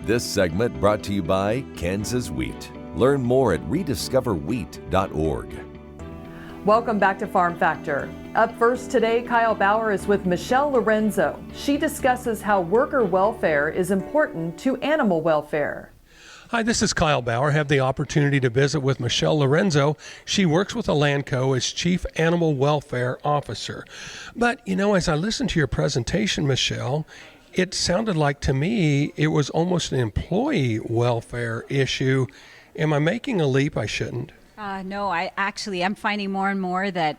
This segment brought to you by Kansas Wheat. Learn more at rediscoverwheat.org. Welcome back to Farm Factor. Up first today, Kyle Bauer is with Michelle Lorenzo. She discusses how worker welfare is important to animal welfare. Hi, this is Kyle Bauer. I have the opportunity to visit with Michelle Lorenzo. She works with Elanco as Chief Animal Welfare Officer. But, as I listened to your presentation, Michelle, it sounded like to me it was almost an employee welfare issue. Am I making a leap I shouldn't? No, I'm finding more and more that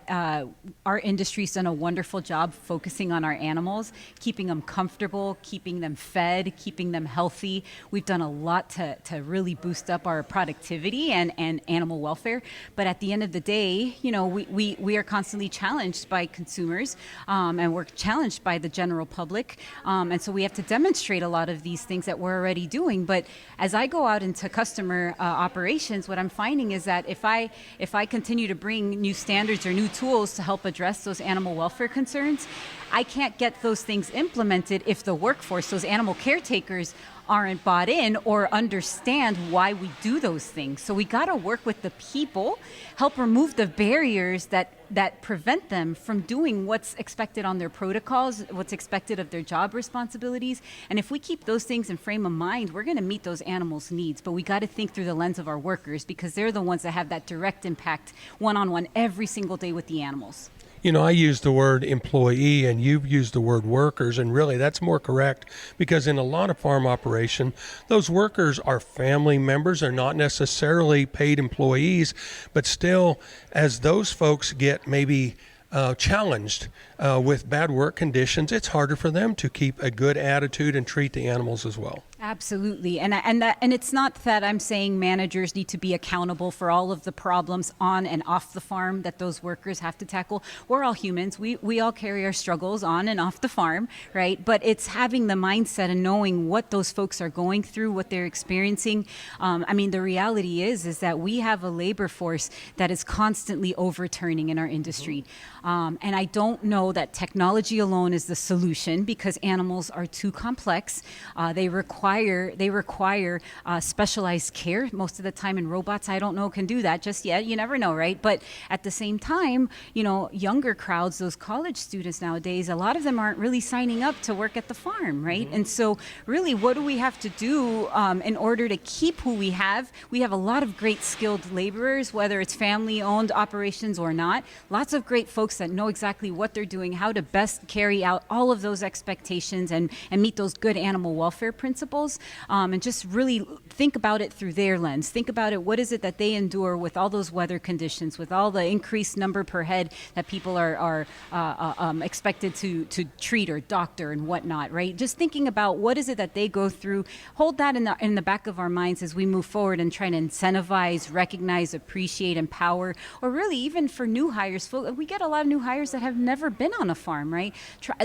our industry's done a wonderful job focusing on our animals, keeping them comfortable, keeping them fed, keeping them healthy. We've done a lot to really boost up our productivity and animal welfare. But at the end of the day, we are constantly challenged by consumers and we're challenged by the general public. And so we have to demonstrate a lot of these things that we're already doing. But as I go out into customer operations, what I'm finding is that if I continue to bring new standards or new tools to help address those animal welfare concerns, I can't get those things implemented if the workforce, those animal caretakers, aren't bought in or understand why we do those things. So we got to work with the people, help remove the barriers that prevent them from doing what's expected on their protocols, what's expected of their job responsibilities. And if we keep those things in frame of mind, we're going to meet those animals' needs. But we got to think through the lens of our workers because they're the ones that have that direct impact one-on-one every single day with the animals. I use the word employee and you've used the word workers, and really that's more correct because in a lot of farm operation, those workers are family members. They're not necessarily paid employees, but still, as those folks get maybe challenged with bad work conditions, it's harder for them to keep a good attitude and treat the animals as well. Absolutely. And it's not that I'm saying managers need to be accountable for all of the problems on and off the farm that those workers have to tackle. We're all humans. We all carry our struggles on and off the farm, right? But it's having the mindset and knowing what those folks are going through, what they're experiencing. The reality is that we have a labor force that is constantly overturning in our industry. And I don't know that technology alone is the solution because animals are too complex. They require specialized care most of the time, and robots, I don't know, can do that just yet. You never know, right? But at the same time, younger crowds, those college students nowadays, a lot of them aren't really signing up to work at the farm, right? Mm-hmm. And so really, what do we have to do in order to keep who we have? We have a lot of great skilled laborers, whether it's family-owned operations or not. Lots of great folks that know exactly what they're doing, how to best carry out all of those expectations and meet those good animal welfare principles. And just really think about it through their lens. Think about it. What is it that they endure with all those weather conditions, with all the increased number per head that people are expected to treat or doctor and whatnot, right? Just thinking about what is it that they go through. Hold that in the back of our minds as we move forward and try to incentivize, recognize, appreciate, empower, or really even for new hires. We get a lot of new hires that have never been on a farm, right?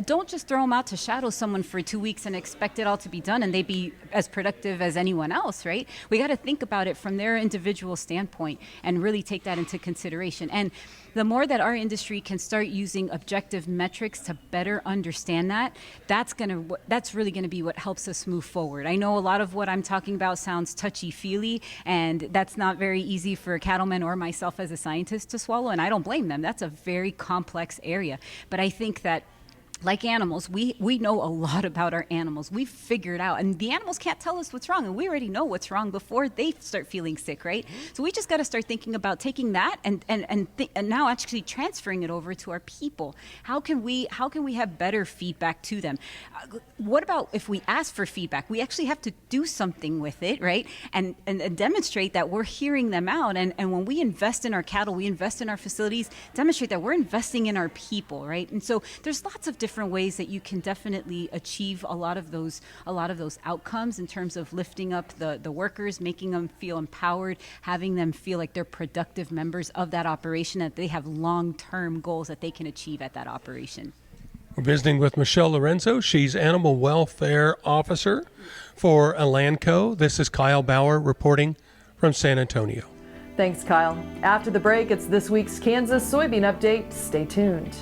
Don't just throw them out to shadow someone for 2 weeks and expect it all to be done and they be as productive as anyone else, right? We got to think about it from their individual standpoint and really take that into consideration. And the more that our industry can start using objective metrics to better understand that, that's really going to be what helps us move forward. I know a lot of what I'm talking about sounds touchy-feely, and that's not very easy for a cattleman or myself as a scientist to swallow, and I don't blame them. That's a very complex area. But I think that like animals, we know a lot about our animals. We've figured out, and the animals can't tell us what's wrong, and we already know what's wrong before they start feeling sick, right? So we just got to start thinking about taking that and now actually transferring it over to our people. How can we have better feedback to them? What about if we ask for feedback? We actually have to do something with it, right? And demonstrate that we're hearing them out. And when we invest in our cattle, we invest in our facilities, demonstrate that we're investing in our people, right? And so there's lots of different ways that you can definitely achieve a lot of those outcomes in terms of lifting up the workers, making them feel empowered, having them feel like they're productive members of that operation, that they have long-term goals that they can achieve at that operation. We're visiting with Michelle Lorenzo. She's Animal Welfare Officer for Elanco. This is Kyle Bauer reporting from San Antonio. Thanks, Kyle. After the break, it's this week's Kansas soybean update. Stay tuned.